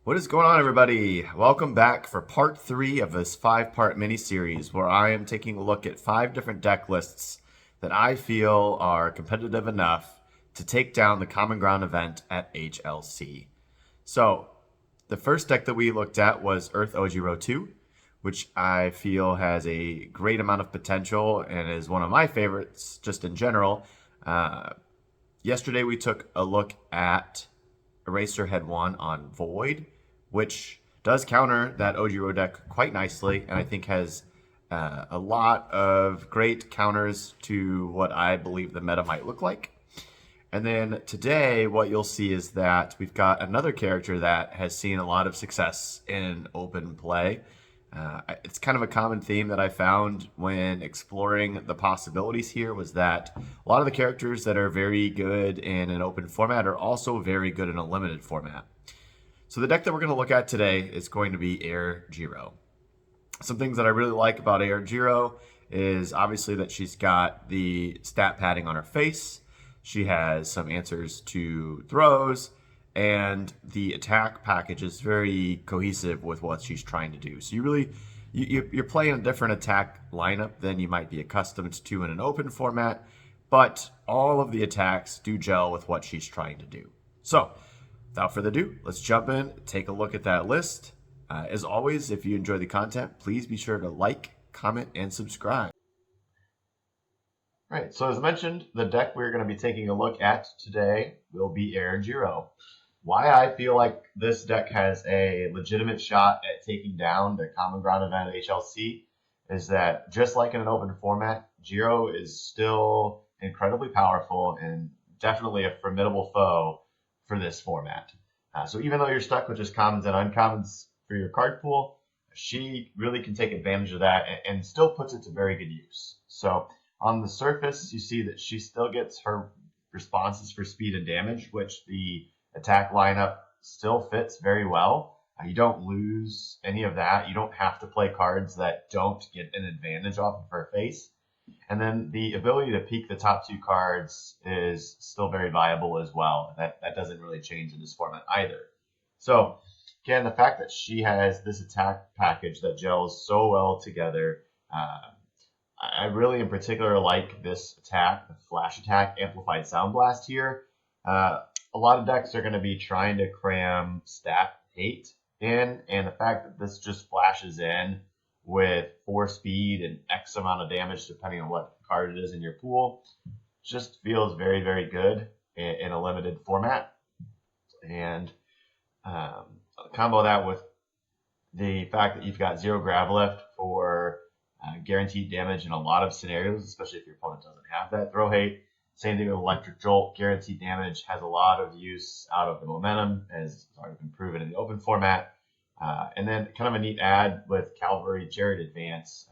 What is going on, everybody? Welcome back for part 3 of this 5-part mini-series where I am taking a look at 5 different deck lists that I feel are competitive enough to take down the Common Ground event at HLC. So, the first deck that we looked at was Earth Jiro 2, which I feel has a great amount of potential and is one of my favorites just in general. Yesterday we took a look at Eraserhead 1 on Void, which does counter that Ojiro deck quite nicely, and I think has a lot of great counters to what I believe the meta might look like. And then today, what you'll see is that we've got another character that has seen a lot of success in open play. It's kind of a common theme that I found when exploring the possibilities here was that a lot of the characters that are very good in an open format are also very good in a limited format. So the deck that we're going to look at today is going to be Air Jiro. Some things that I really like about Air Jiro is obviously that she's got the stat padding on her face. She has some answers to throws, and the attack package is very cohesive with what she's trying to do. So you're playing a different attack lineup than you might be accustomed to in an open format, but all of the attacks do gel with what she's trying to do. So without further ado, let's jump in, take a look at that list. As always, if you enjoy the content, please be sure to like, comment, and subscribe. Right, so as mentioned, the deck we're going to be taking a look at today will be Air Jiro. Why I feel like this deck has a legitimate shot at taking down the Common Ground event at HLC is that just like in an open format, Jiro is still incredibly powerful and definitely a formidable foe for this format. So even though you're stuck with just commons and uncommons for your card pool, she really can take advantage of that and still puts it to very good use. So on the surface, you see that she still gets her responses for speed and damage, which the attack lineup still fits very well. You don't lose any of that. You don't have to play cards that don't get an advantage off of her face. And then the ability to peek the top 2 cards is still very viable as well. That doesn't really change in this format either. So again, the fact that she has this attack package that gels so well together, I really in particular like this attack, the Flash Attack Amplified Sound Blast here. A lot of decks are going to be trying to cram stat hate in, and the fact that this just flashes in with 4 speed and X amount of damage depending on what card it is in your pool just feels very, very good in a limited format. And combo that with the fact that you've got 0 grab lift for guaranteed damage in a lot of scenarios, especially if your opponent doesn't have that throw hate. Same thing with Electric Jolt. Guaranteed damage has a lot of use out of the momentum, as it's already been proven in the open format. And then kind of a neat add with Cavalry Chariot Advance,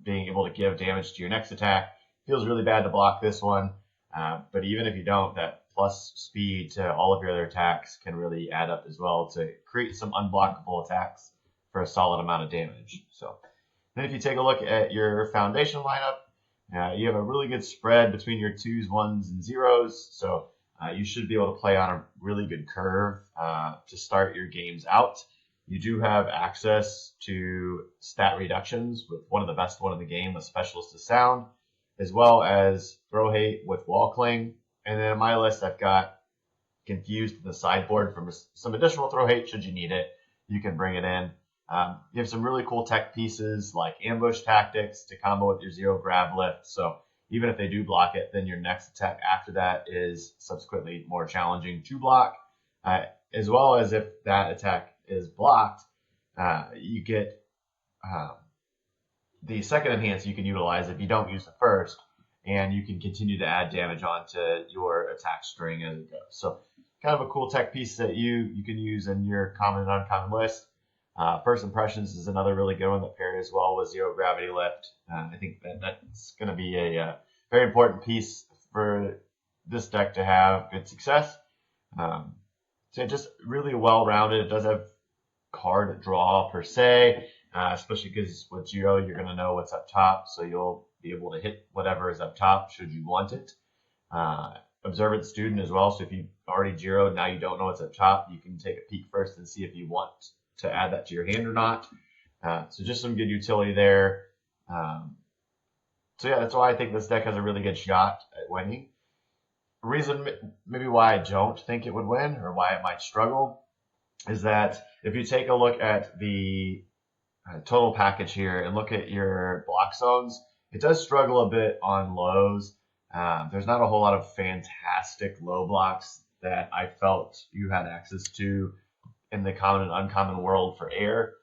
being able to give damage to your next attack. Feels really bad to block this one, but even if you don't, that plus speed to all of your other attacks can really add up as well to create some unblockable attacks for a solid amount of damage. So then if you take a look at your foundation lineup, you have a really good spread between your 2s, 1s, and 0s. So you should be able to play on a really good curve to start your games out. You do have access to stat reductions with one of the best one in the game with Specialist of Sound, as well as Throw Hate with Wall Cling. And then in my list, I've got Confused in the sideboard for some additional Throw Hate should you need it. You can bring it in. You have some really cool tech pieces like Ambush Tactics to combo with your 0 grab lift. So even if they do block it, then your next attack after that is subsequently more challenging to block. As well as if that attack is blocked, you get the second enhance you can utilize if you don't use the first, and you can continue to add damage onto your attack string as it goes. So kind of a cool tech piece that you can use in your common and uncommon list. First Impressions is another really good one that pairs well with 0 gravity lift. I think that's going to be a very important piece for this deck to have good success. So just really well-rounded. It does have card draw per se, especially because with Jiro you're going to know what's up top, so you'll be able to hit whatever is up top should you want it. observant student as well. So if you already Jiro'd, now you don't know what's up top, you can take a peek first and see if you want to add that to your hand or not. So just some good utility there. So yeah, that's why I think this deck has a really good shot at winning. Reason maybe why I don't think it would win or why it might struggle is that if you take a look at the total package here and look at your block zones, it does struggle a bit on lows. There's not a whole lot of fantastic low blocks that I felt you had access to in the common and uncommon world for air.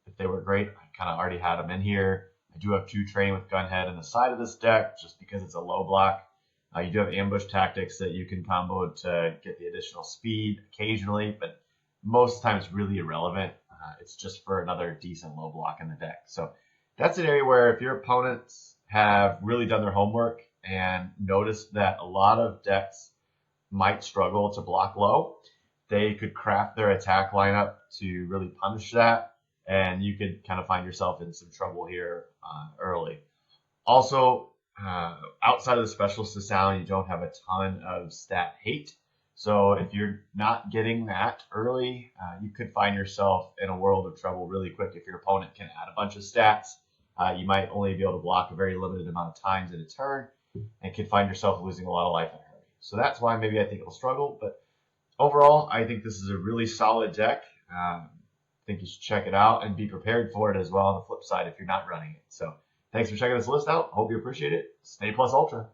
If they were great, I kind of already had them in here. I do have 2 Train with Gunhead in the side of this deck just because it's a low block. You do have ambush tactics that you can combo to get the additional speed occasionally, but most of the time it's really irrelevant. It's just for another decent low block in the deck. So that's an area where if your opponents have really done their homework and noticed that a lot of decks might struggle to block low, they could craft their attack lineup to really punish that, and you could kind of find yourself in some trouble here early. Also, outside of the specialist to sound, you don't have a ton of stat hate. So if you're not getting that early, you could find yourself in a world of trouble really quick. If your opponent can add a bunch of stats, you might only be able to block a very limited amount of times in a turn and could find yourself losing a lot of life in a hurry. So that's why maybe I think it'll struggle. But overall, I think this is a really solid deck. I think you should check it out and be prepared for it as well on the flip side if you're not running it. So thanks for checking this list out. Hope you appreciate it. Stay plus ultra.